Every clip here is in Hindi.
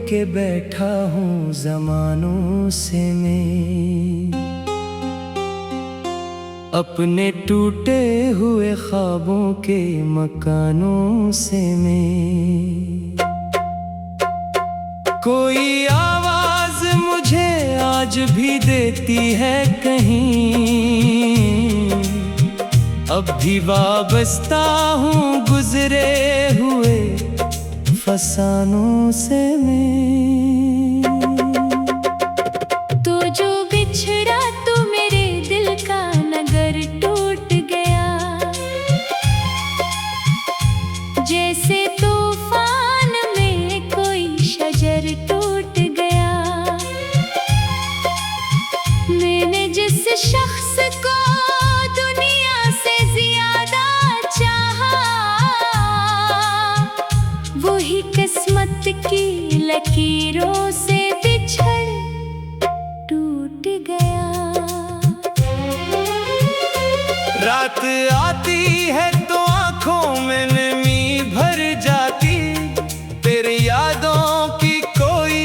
लेके बैठा हूँ ज़मानों से मैं, अपने टूटे हुए ख्वाबों के मकानों से मैं। कोई आवाज़ मुझे आज भी देती है कहीं, अब भी वाबस्ता हूँ गुजरे हुए फसानों से मैं। तो जो बिछड़ा तो मेरे दिल का नगर टूट गया, जैसे तूफान में कोई शजर टूट गया। मैंने जिस शख्स को दुनिया से ज्यादा चाहा, वही किस्मत की लकीरों से बिछड़ टूट गया। रात आती है तो आंखों में नमी भर जाती, तेरी यादों की कोई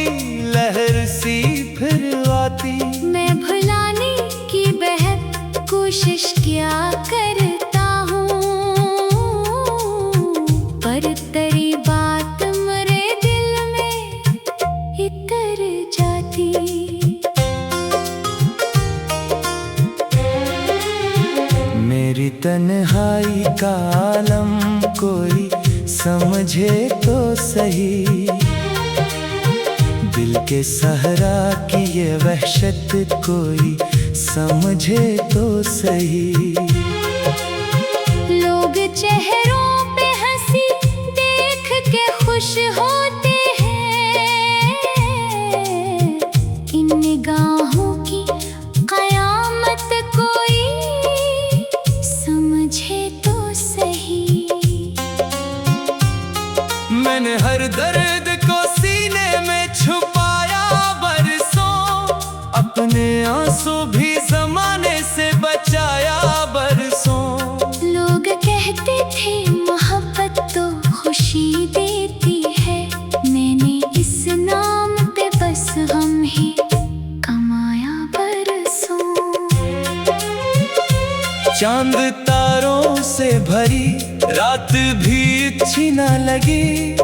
लहर सी फिर आती। मैं भुलाने की बेहद कोशिश किया करता हूँ, पर तेरी बात मेरे दिल में इतर जाती। मेरी तन्हाई का आलम कोई समझे तो सही, दिल के सहरा की ये वहशत कोई समझे तो सही। लोग चेहरों पे हंसी देख के खुश होते हैं, इन निगाहों की कयामत कोई समझे तो सही। मैंने हर दर्द को सीने में छुपाया बरसों, अपने आंसू भी ज़माने से बचाया बरसों। लोग कहते थे मोहब्बत तो खुशी देती है, मैंने इस नाम पे बस हम ही कमाया बरसों। चांद तारों से भरी रात भी अच्छी ना लगी,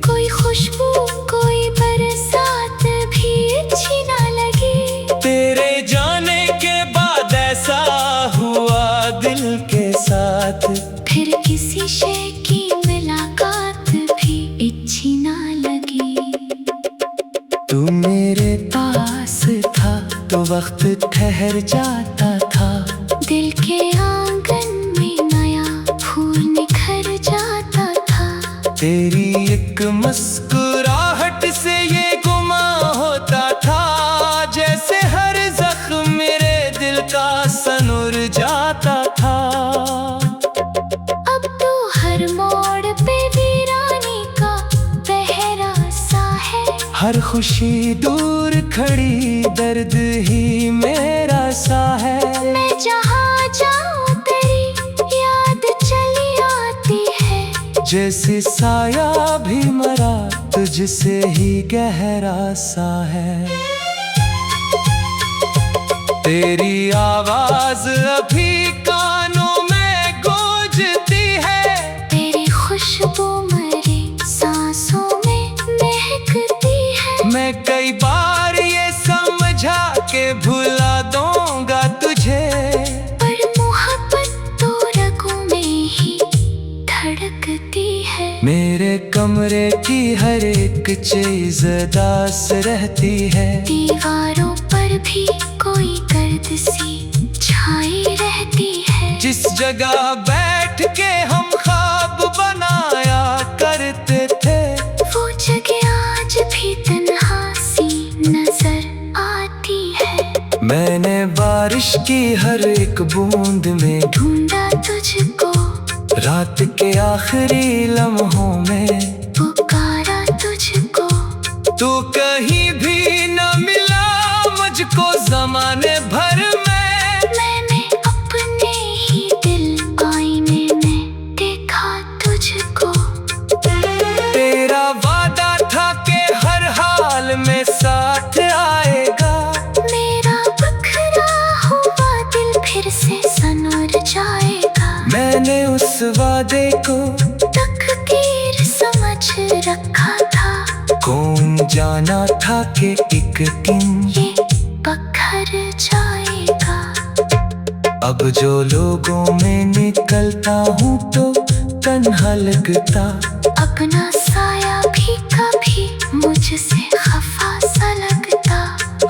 कोई खुशबू कोई बरसात भी अच्छी ना लगी। तेरे जाने के बाद ऐसा हुआ दिल के साथ, फिर किसी शय की मुलाकात भी अच्छी ना लगी। तू मेरे पास था तो वक्त ठहर जाता था, दिल के आंगन में नया फूल निखर जाता था। तेरी एक मुस्कुराहट से ये गुमा होता था, जैसे हर जख्म मेरे दिल का सनूर जाता था। अब तो हर मोड़ पे वीरानी का पहरा सा है, हर खुशी दूर खड़ी दर्द ही मेरा सा है। मैं जहाँ जाऊँ तेरी याद चली आती है, जैसे साया भी मरा तुझसे ही गहरा सा है। तेरी आवाज अभी कानों में गूंजती है, तेरी खुशबू मेरी सांसों में महकती है। मैं कई बार ये समझा के भुला दूंगा तुझे, पर मोहब्बत तो रगों में ही धड़कती है। मेरे कमरे की हर एक चीज दास रहती है, दीवारों पर भी कोई गर्द सी छाई रहती है। जिस जगह बैठ के हम ख्वाब बनाया करते थे, वो जगह आज भी तन्हा सी नजर आती है। मैंने बारिश की हर एक बूंद में ढूंढा तुझको, रात के आखिरी लम्हों में पुकारा तुझको। तू कहीं भी न मिला मुझको ज़माने भर में, मैंने अपने ही दिल आईने में देखा तुझको। तेरा वादा था कि हर हाल वादे को तकदीर समझ रखा था। कौन जाना था कि एक दिन ये पत्थर जाएगा। अब जो लोगों में निकलता हूँ तो तन्हा लगता। अपना साया भी कभी मुझसे खफा सा लगता।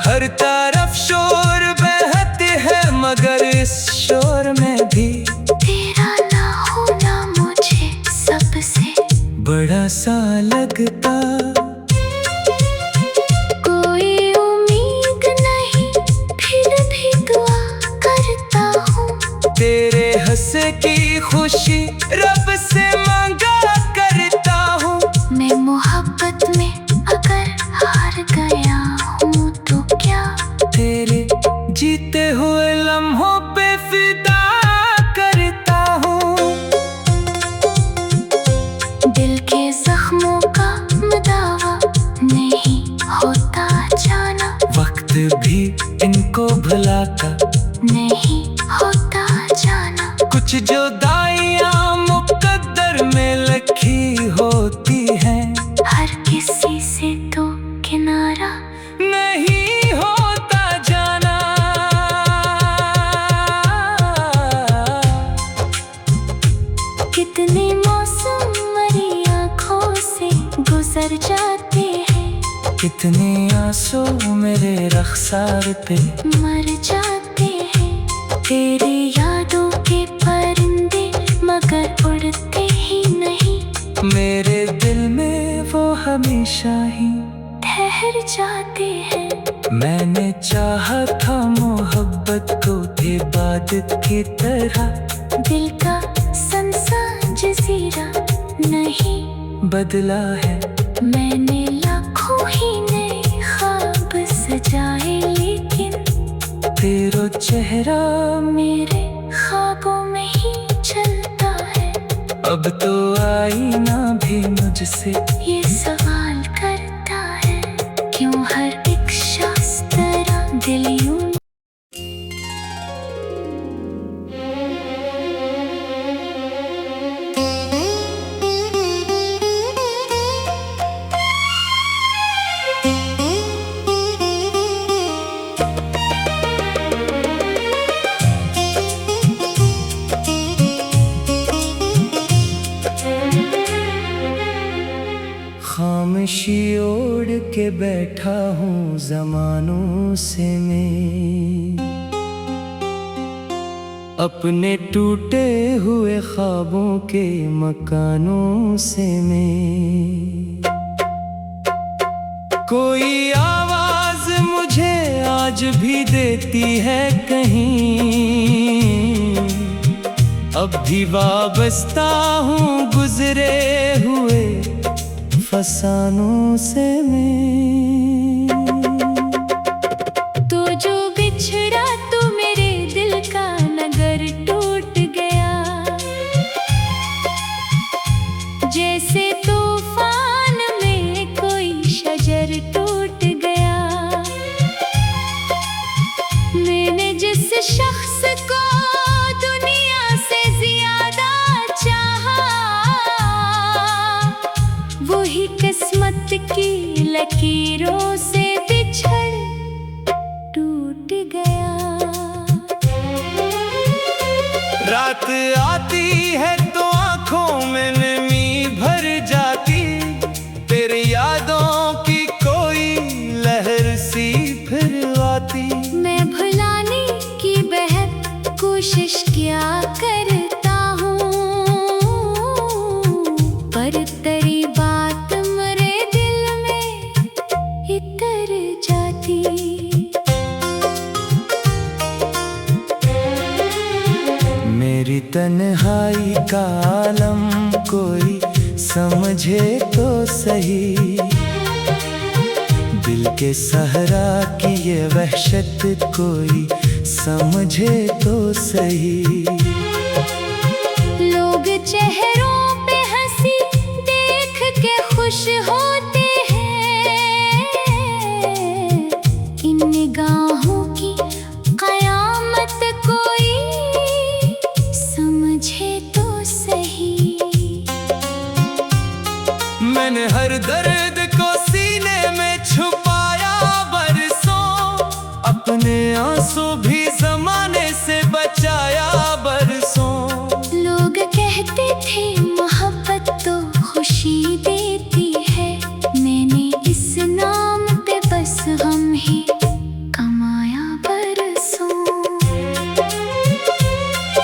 हर तरफ शोर बहते हैं मगर इस शोर में भी तेरा ना होना मुझे सबसे बड़ा सा लगता। कोई उम्मीद नहीं फिर भी दुआ करता हूँ। तेरे हंसे की खुशी रब से मांगा करता हूँ। मैं मोहब्बत में अगर हार गया हूँ तो क्या तेरे जीते हुए लम्हों पे फिदा करता हूँ। दिल के जख्मों का दावा नहीं होता जाना। वक्त भी इनको भुलाता नहीं होता जाना। कुछ जुदाइयां मुकद्दर में लिखी होती हैं। हर किसी से तो किनारा नहीं होता जाना। कितने मौसम मेरी आँखों से गुजर जाते हैं। कितने आंसू मेरे रखसार पे मर जाते हैं। तेरे यादों के परिंदे मगर उड़ते ही नहीं। मेरे दिल में वो हमेशा ही ठहर जाते हैं। मैंने चाहा था मोहब्बत को इबादत की तरह। दिल का संसार जजीरा नहीं बदला है मैंने लाखों ही नए ख्वाब सजाए लेकिन तेरा चेहरा मेरे ख्वाबों में ही चलता है। अब तो आईना भी मुझसे ये सवाल करता है क्यों हर एक शख्स तरह दिल यूं खामोशी ओढ़ के बैठा हूँ ज़मानों से मैं। अपने टूटे हुए ख्वाबों के मकानों से मैं। कोई आवाज मुझे आज भी देती है कहीं। अब भी वाबस्ता हूँ गुजरे हुए फसानों से मैं। तो जो बिछड़ा तो मेरे दिल का नगर टूट गया। जैसे तूफान में कोई शजर टूट गया। मैंने जिस शख्स को दुनिया से ज्यादा चाहा वही किस्मत की लकीरों से बिछड़ टूट गया। रात आती है तो आंखों में नमी भर जाती। तेरी यादों की कोई लहर सी फिर आती। मैं भुलाने की बेहद कोशिश किया करता हूँ पर तेरी बात मेरे दिल में इतर जाती। मेरी तन्हाई का आलम कोई समझे तो सही। दिल के सहरा की ये वहशत कोई समझे तो सही। लोग चेहरों पे हंसी देख के खुश होते हैं। इन निगाहों की कयामत कोई समझे तो सही।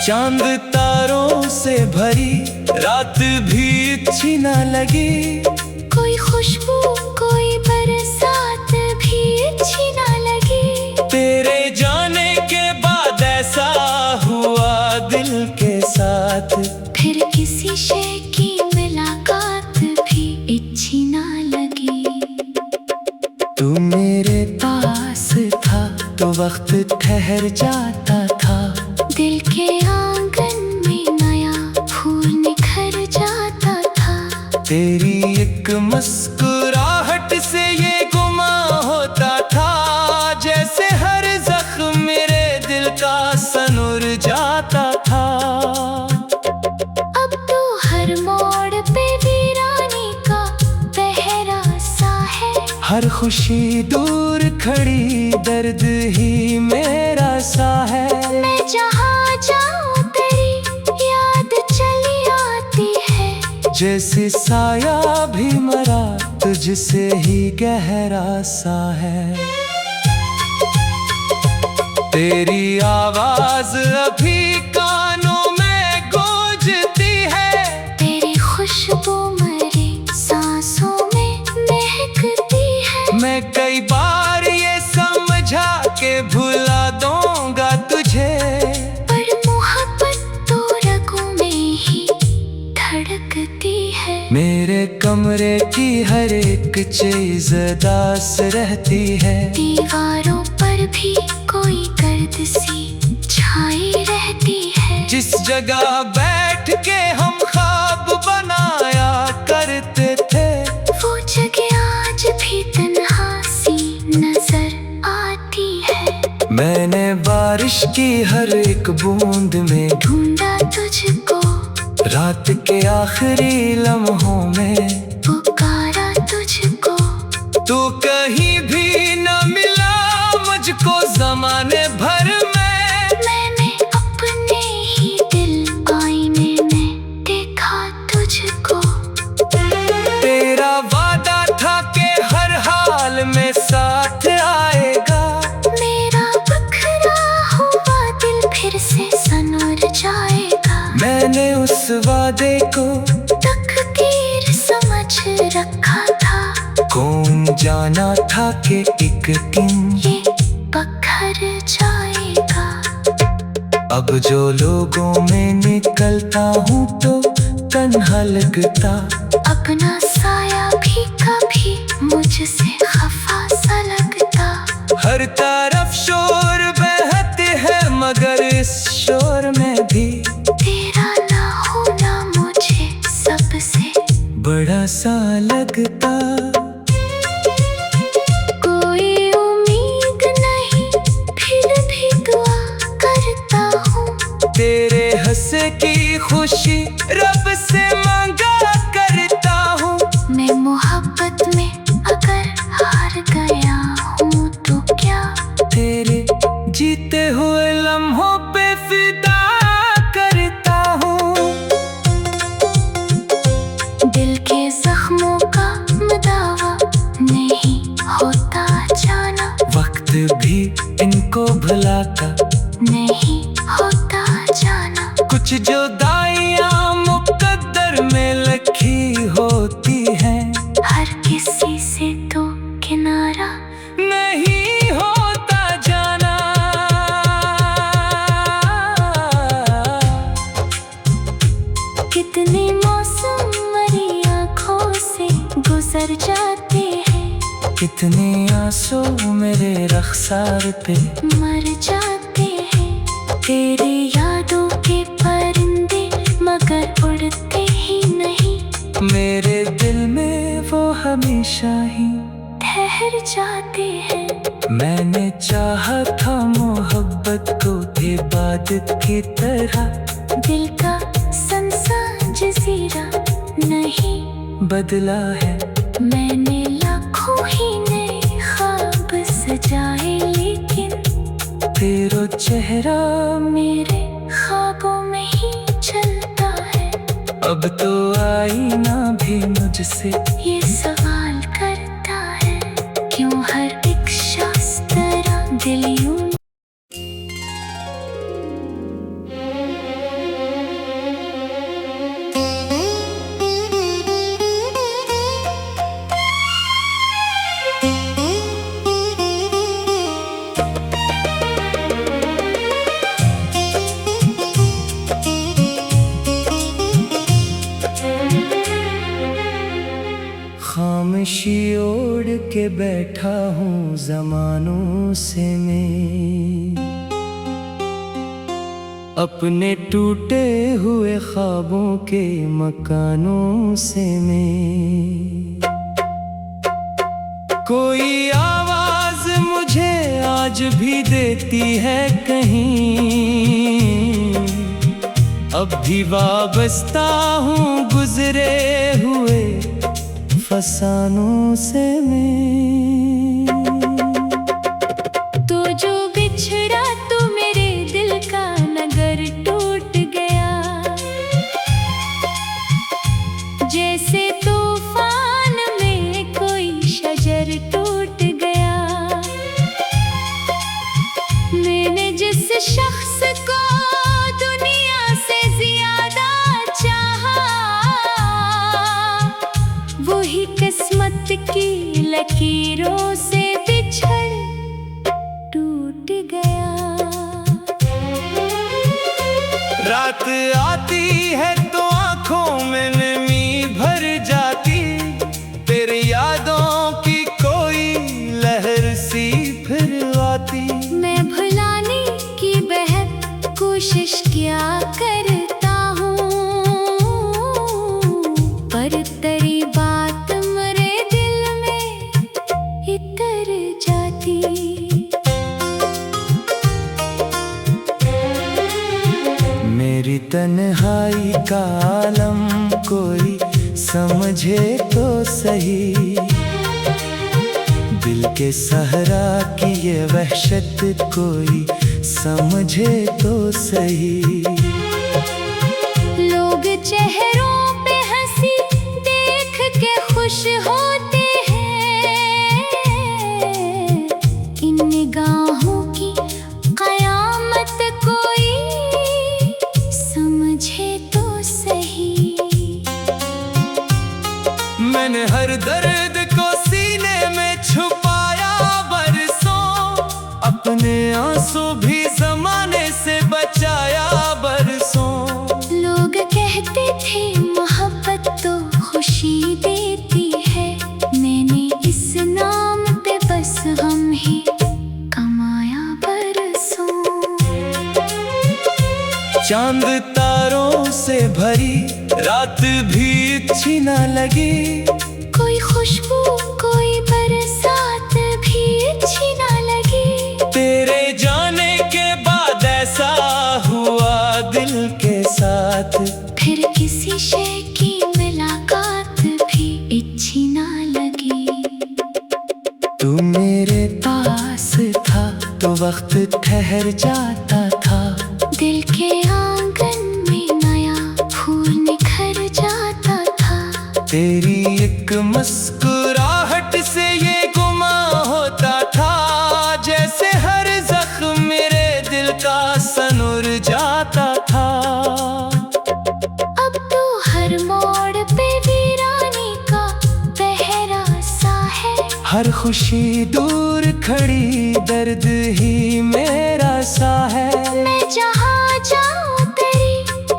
चांद तारों से भरी रात भी अच्छी ना लगी। कोई खुशबू कोई बरसात भी अच्छी ना लगी। तेरे जाने के बाद ऐसा हुआ दिल के साथ, फिर किसी शय की मुलाकात भी अच्छी ना लगी। तू मेरे पास था तो वक्त ठहर जाता था। दिल के आंगन में नया फूल निखर जाता था। तेरी एक मुस्कुराहट से ये गुमा होता था, जैसे हर जख्म मेरे दिल का सनूर जाता था। अब तो हर मोड़ पे वीरानी का पहरा सा है। हर खुशी दूर खड़ी दर्द ही मेरा सा है। मैं जहाँ जाऊँ तेरी याद चली आती है। जैसे साया भी मरा तुझसे ही गहरा सा है। तेरी आवाज अभी कानों में गूंजती है। तेरी खुशबू मेरी सांसों में महकती है। मैं कई बार ये समझा के भुला दूंगा तुझे, पर मोहब्बत तो रगों में ही धड़कती है। मेरे कमरे की हर एक चीज दास रहती है। दीवारों पर भी कोई गर्द सी छाई रहती है। जिस जगह बैठ के हम ख्वाब बनाया करते थे, वो जगह आज भी तन्हा सी नजर आती है। मैंने बारिश की हर एक बूंद में ढूंढा तुझको, रात के आखिरी लम्हों में पुकारा तुझको। तू कहीं भी न मिला मुझको ज़माने भर में। मैंने अपने ही दिल आईने में देखा तुझको। तेरा वादा था कि हर हाल में साथ आएगा। मेरा बखरा हुआ दिल फिर से सनूर जाएगा। मैंने उस वादे को तकदीर समझ रखा था। कौन जाना था कि एक दिन ये बखर जाएगा। अब जो लोगों में निकलता हूँ तो तन्हा लगता। अपना साया भी कभी मुझसे खफा सा लगता। हर तरफ शोर बहते हैं मगर इस शोर में भी तेरा ना होना मुझे सबसे बड़ा सा लगता। कोई उम्मीद नहीं फिर भी दुआ करता हूँ। तेरे हंसे की खुशी रब से मांगा करता हूँ। मैं मोहब्बत में अगर हार गया हूँ तो क्या तेरे जीते हुए लम्हों पे फिदा करता हूँ। दिल के जख्मों का दावा नहीं होता जाना। वक्त भी इनको भुलाता नहीं होता जाना। कुछ जो दाइयाँ मुकद्दर में लिखी होती हैं, हर किसी से तो किनारा नहीं होता जाना। कितने मौसम मेरी आँखों से गुजर जाते हैं। कितने आंसू मेरे रखसार पे मर जाते हैं। तेरे यादों के परिंदे मगर उड़ते ही नहीं। मेरे दिल में वो हमेशा ही ठहर जाते हैं। मैंने चाहा था मोहब्बत को इबादत की तरह। दिल का संसार जजीरा नहीं बदला है। मैंने लाखों ही नए ख्वाब सजाए लेकिन तेरा चेहरा मेरे ख्वाबों में ही चलता है। अब तो आईना भी मुझसे ये सवाल करता है, क्यों हर एक शख्स तरह दिल यूं के बैठा हूँ ज़मानों से मैं, अपने टूटे हुए ख्वाबों के मकानों से मैं। कोई आवाज मुझे आज भी देती है कहीं, अब भी वाबस्ता हूँ गुजरे हुए फसानों से मैं। तो जो बिछड़ा तो मेरे दिल का नगर टूट गया, जैसे तूफान में कोई शजर टूट गया। मैंने जिस शख्स को दुनिया से ज्यादा चाहा, वही किस्मत की लकीरों से बिछड़ टूट गया। रात आती है तो आंखों में नमी भर जाती, तेरी यादों की कोई लहर सी फिर आती। मैं भुलाने की बेहद कोशिश किया करता हूँ, पर तेरी बात मेरे दिल में इतर जाती। मेरी तन्हाई का आलम कोई समझे तो सही, दिल के सहरा की ये वहशत कोई समझे तो सही। लोग चेहरों पे हंसी देख के खुश होते हैं, इन निगाहों की कयामत कोई समझे तो सही। मैंने हर दर्द को सीने में छुपाया बरसों, अपने आंसू भी ज़माने से बचाया बरसों। लोग कहते थे मोहब्बत तो खुशी देती है, मैंने इस नाम पे बस गम ही कमाया बरसों। चांद तारों से भरी रात भी अच्छी ना लगी, कोई खुशबू कोई बरसात भी अच्छी ना लगी। तेरे जाने के बाद ऐसा हुआ दिल के साथ, फिर किसी शय की मुलाकात भी अच्छी ना लगी। तू मेरे पास था तो वक्त ठहर जाता था, दिल के आंगन में नया फूल निखर जाता था। तेरी एक मुस्कुराहट से ये गुमा होता था, जैसे हर जख्म मेरे दिल का सनूर जाता था। अब तो हर मोड़ पे वीरानी का पहरा सा है, हर खुशी दूर खड़ी दर्द ही मेरा सा है। मैं जहाँ जाऊँ तेरी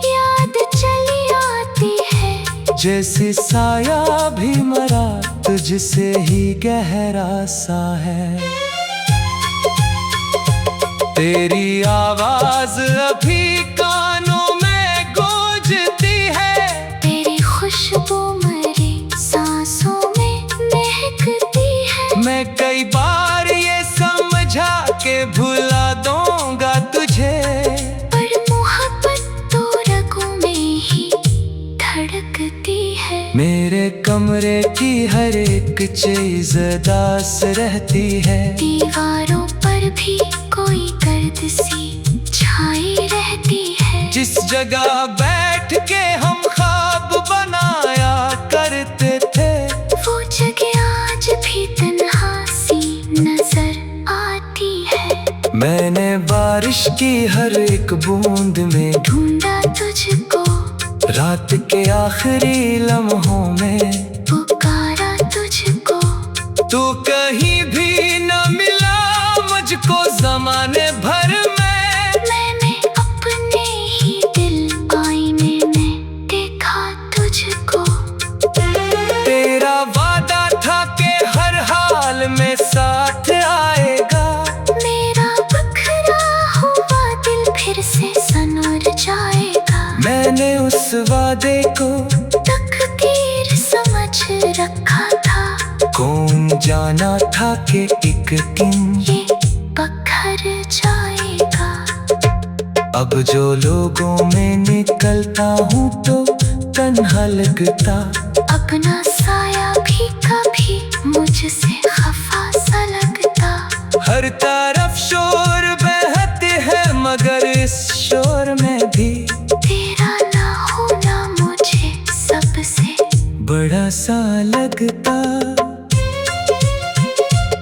याद चली आती है, जैसे साया भी मरा तुझसे ही गहरा सा है। तेरी आवाज अभी कानों में गूंजती है, तेरी खुशबू मेरी सांसों में महकती है। मैं कई बार ये समझा के भुला दूंगा तुझे, पर मोहब्बत तो रगों में ही धड़कती है। मेरे कमरे की हर एक चीज दास रहती है, दीवारों पर भी कोई गर्द सी छाई रहती है। जिस जगह बैठ के हम ख्वाब बनाया करते थे, वो जगह आज भी तन्हा सी नजर आती है। मैंने बारिश की हर एक बूंद में ढूंढा तुझको, रात के आखिरी लम्हों में पुकारा तुझको। तू कहीं भी न मिला मुझको ज़माने भर में, मैंने अपने ही दिल आईने में देखा तुझको। तेरा वादा था कि हर हाल मैंने उस वादे को तकदीर समझ रखा था। कौन जाना था कि एक दिन ये पखर जाएगा। अब जो लोगों में निकलता हूँ तो तन्हा लगता। अपना साया भी कभी मुझसे खफा सा लगता। हर तरफ शोर बहते है मगर इस शोर में भी तेरा ना होना मुझे सबसे बड़ा सा लगता।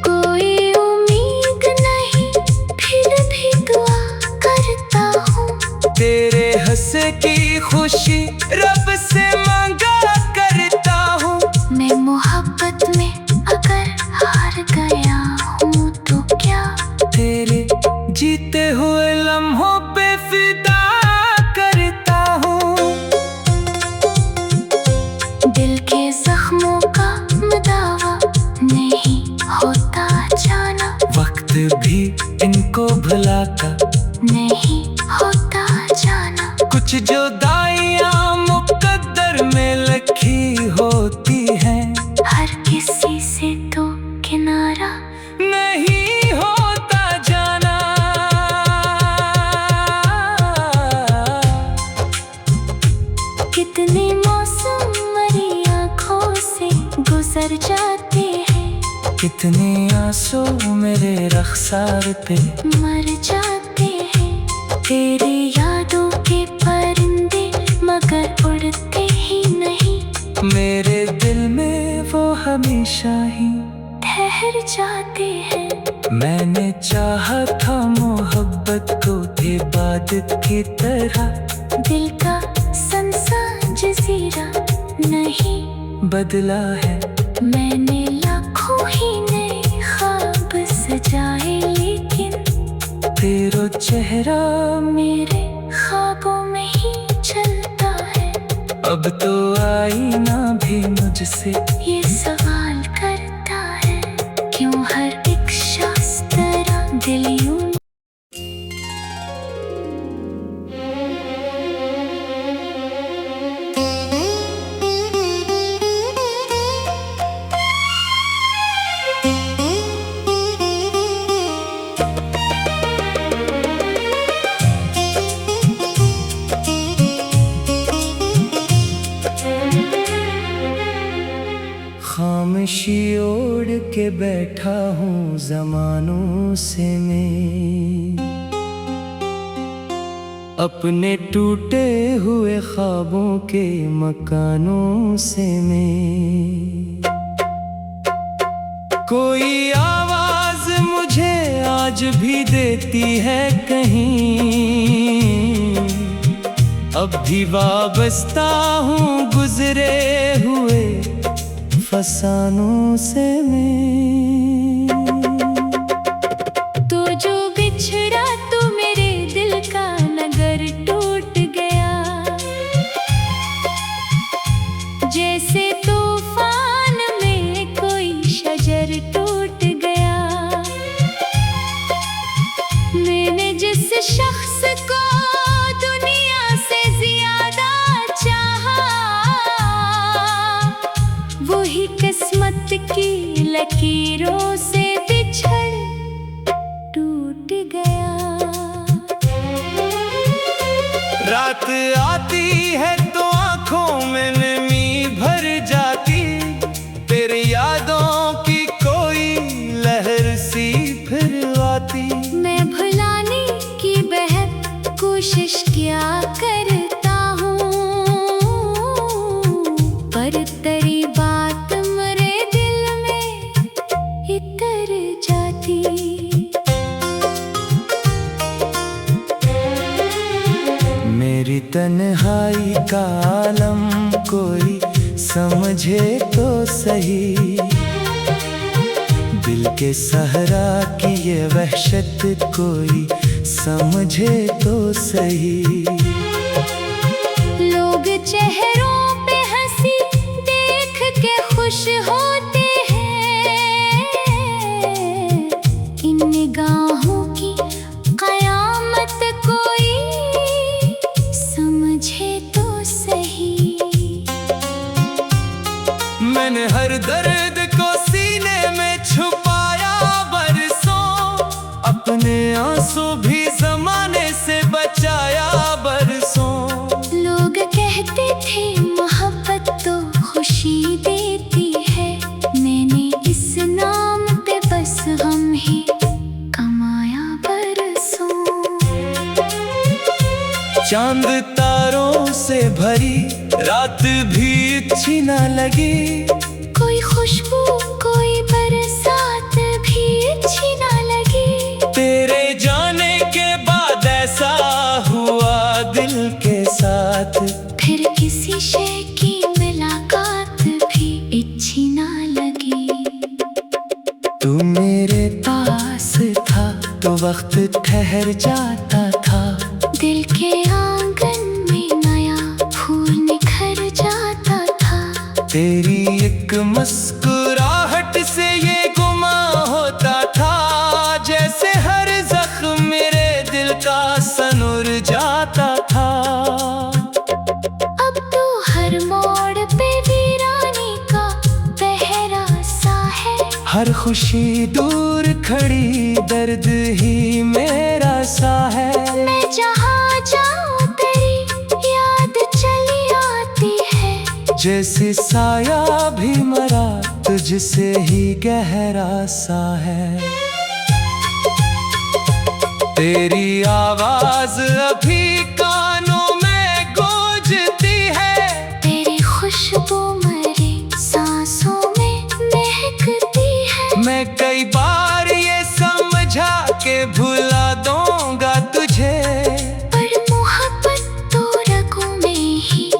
कोई उम्मीद नहीं फिर भी दुआ करता हूँ। तेरे हंसे की खुशी रब से मांगा करता हूँ। मैं मोहब्बत में अगर हार गया हूँ तो क्या तेरे जीते हुए लम्हों पे फिदा करता हूँ। दिल के जख्मों का दावा नहीं होता जाना। वक्त भी इनको भुलाता नहीं होता जाना। कुछ जो दाइयाँ मुकद्दर में लिखी होती हैं हर किसी से तो किनारा नहीं होता जाना। कितने मौसम मेरी आँखों से गुजर जाते हैं। कितने आंसू मेरे रखसार पे मर जाते हैं। तेरी यादों के परिंदे मगर उड़ते ही नहीं। मेरे दिल में वो हमेशा ही ठहर जाते हैं। मैंने चाहा था मोहब्बत को इबादत की तरह। दिल का संसा जजीरा नहीं बदला है मैंने लाखों ही नए ख्वाब सजाए लेकिन तेरा चेहरा मेरे ख्वाबों में ही चलता है। अब तो आईना भी मुझसे ये सवाल करता है क्यों हर एक शख्स तरह दिल यूं खामोशी ओढ़ के बैठा हूँ ज़मानों से मैं। अपने टूटे हुए ख्वाबों के मकानों से मैं। कोई आवाज मुझे आज भी देती है कहीं। अब भी वाबस्ता हूँ गुजरे हुए फसानों से मैं। तो जो बिछड़ा तो मेरे दिल का नगर टूट गया। जैसे तूफान में कोई शजर टूट गया। मैंने जिस शख्स को दुनिया से ज्यादा चाहा वही किस्मत की लकीरों से बिछड़ टूट गया। रात आती है तो आंखों में नमी भर जाती। तेरी यादों की कोई लहर सी फिर आती। मैं भुलाने की बेहद कोशिश किया करता हूँ पर तेरी बात मेरे दिल में इतर जाती। मेरी तन्हाई का आलम कोई समझे तो सही। दिल के सहरा की ये वहशत कोई समझे तो सही। लोग चेहरों पे हंसी देख के खुश होते हैं। इन निगाहों की कयामत कोई समझे तो चांद तारों से भरी रात भी अच्छी ना लगी। कोई खुशबू कोई बरसात भी अच्छी ना लगी। तेरे जाने के बाद ऐसा हुआ दिल के साथ, फिर किसी शय की मुलाकात भी अच्छी ना लगी। तू मेरे पास था तो वक्त ठहर जाता था। दिल के आंगन में नया फूल निखर जाता था। तेरी एक मुस्कुराहट से ये गुमा होता था, जैसे हर जख्म मेरे दिल का सनूर जाता था। अब तो हर मोड़ पे वीरानी का पहरा सा है। हर खुशी दूर खड़ी दर्द ही मेरा सा है। मैं जहाँ जाऊँ तेरी याद चली आती है। जैसे साया भी मरा तुझसे ही गहरा सा है। तेरी आवाज अभी कानों में गूंजती है। तेरी खुशबू मेरी सांसों में महकती है। मैं कई बार ये समझा के भुला दूंगा तुझे, पर मोहब्बत तो रगों में ही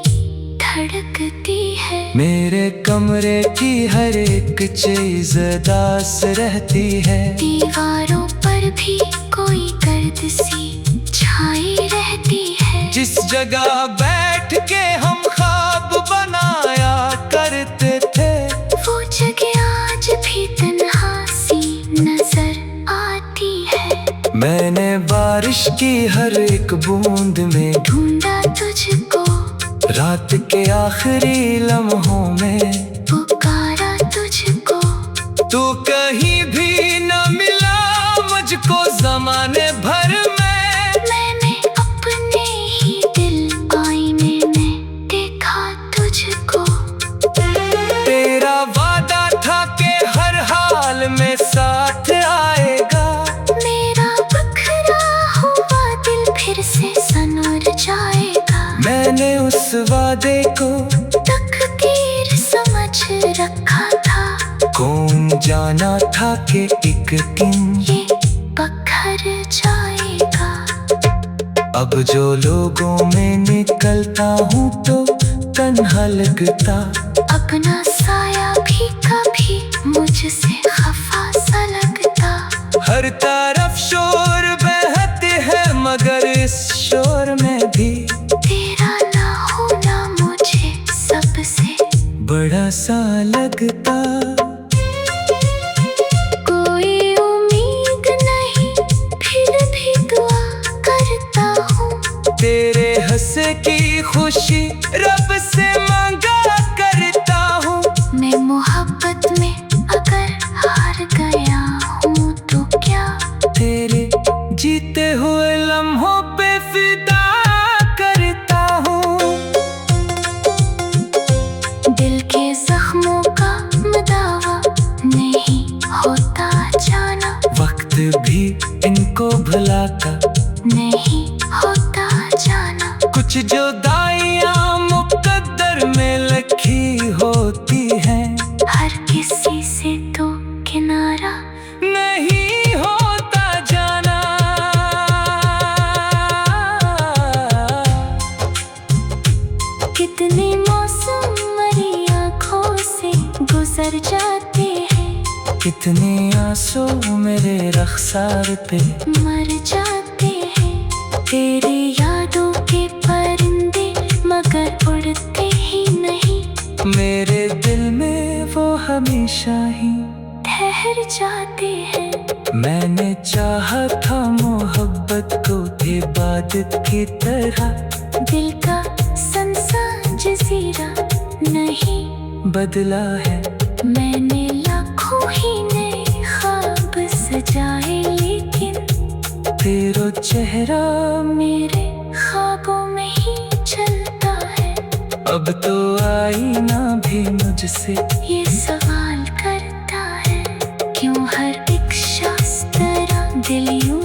धड़कती है। मेरे कमरे की हर एक चीज दास रहती है। दीवारों पर भी कोई गर्द सी छाई रहती है। जिस जगह बैठ के हम ख्वाब बनाया करते थे, वो जगह आज भी तन्हा सी नजर आती है। मैंने बारिश की हर एक बूंद में ढूंढा तुझको, रात के आखिरी लम्हों में पुकारा तुझको। तू कहीं भी न मिला मुझको जमाने भर में। मैंने अपने ही दिल आईने में देखा तुझको। तेरा वादा था कि हर हाल में साथ आएगा। मेरा बखरा हुआ दिल फिर से सनूर जाएगा। मैंने उस वादे को तकदीर समझ रखा था। कौन जाना था कि एक दिन ये बखर जाएगा। अब जो लोगों में निकलता हूँ तो तन्हा लगता। अपना साया भी कभी मुझसे खफा सा लगता। हर तरफ शोर बहते हैं मगर इस शोर में भी तेरा ना होना मुझे सबसे बड़ा सा लगता। कोई उम्मीद नहीं फिर भी दुआ करता हूँ। तेरे हंसे की खुशी रब से मांगा करता हूँ। मैं मोहब्बत में अगर हार गया हूँ तो क्या तेरे जीते हुए लम्हों पे फिदा करता हूँ। दिल के जख्मों का दावा नहीं होता जाना। वक्त भी इनको भुलाता नहीं होता जाना। कुछ जो दाइयाँ मुकद्दर में लिखी होती हैं, हर किसी से तो किनारा नहीं होता जाना। कितने मौसम मेरी आँखों से गुजर जाते हैं। कितने आंसू मेरे रखसार पे मर जाते हैं। तेरी यादों के परिंदे मगर उड़ते ही नहीं। मेरे दिल में वो हमेशा ही ठहर जाते हैं। मैंने चाहा था मोहब्बत को इबादत की तरह। दिल का संसार जजीरा नहीं बदला है। मैंने लाखों ही नए ख्वाब सजाए, लेकिन तेरा चेहरा मेरे ख्वाबों में ही चलता है। अब तो आईना भी मुझसे ये सवाल करता है, क्यों हर एक शख्स तरह दिल यूं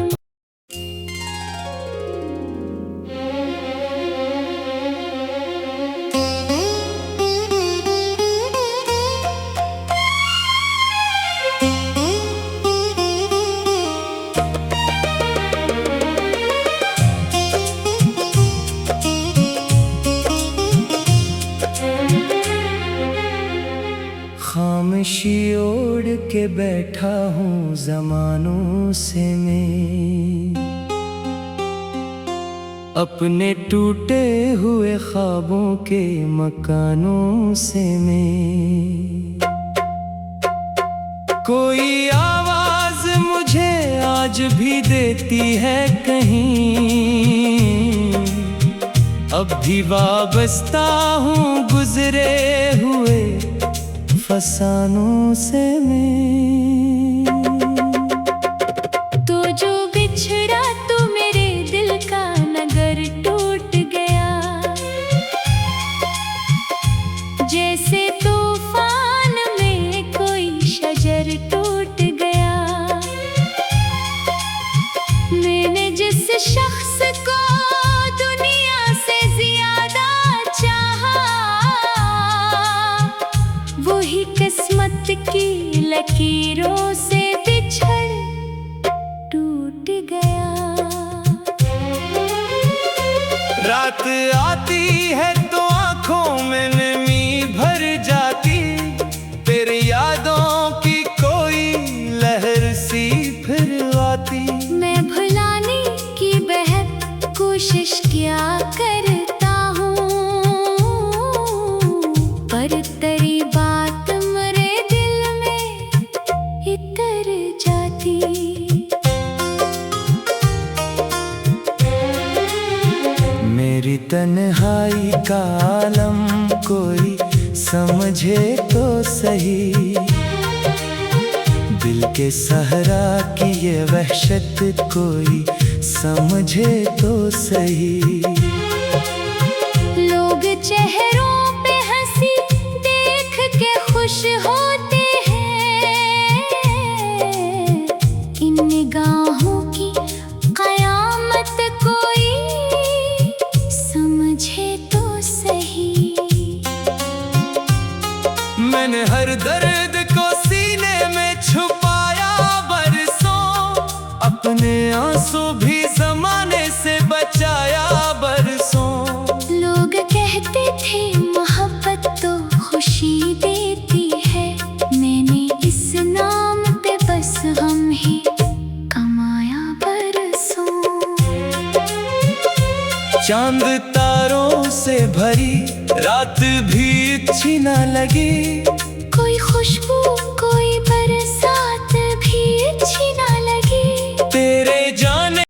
लेके बैठा हूँ ज़मानों से मैं, अपने टूटे हुए ख्वाबों के मकानों से मैं। कोई आवाज मुझे आज भी देती है कहीं, अब भी वाबस्ता हूँ गुजरे हुए फसानों से मैं। तो जो बिछड़ा तो मेरे दिल का नगर टूट गया, जैसे तूफान में कोई शजर टूट गया। मैंने जिस शख्स को दुनिया से ज्यादा चाहा, वही किस्मत की लकीरों से बिछड़ टूट गया। रात आती है तो आंखों में नमी भर जाती, तेरी यादों की कोई लहर सी फिर आती। मैं भुलाने की बेहद कोशिश किया करता हूँ, पर तेरी बात मेरे दिल में इतर जाती। मेरी तन्हाई का आलम कोई समझे तो सही, दिल के सहरा की ये वहशत कोई समझे तो सही। लोग चेहरों पे हंसी देख के खुश होते हैं, इन निगाहों की कयामत कोई समझे तो सही। मैंने हर दर्द को सीने में छुपाया बरसों, अपने आंसू भी ज़माने से बचाया बरसों। लोग कहते थे मोहब्बत तो खुशी देती है, मैंने इस नाम पे बस हम ही कमाया बरसों। चांद तारों से भरी रात भी अच्छी ना लगी, कोई खुशबू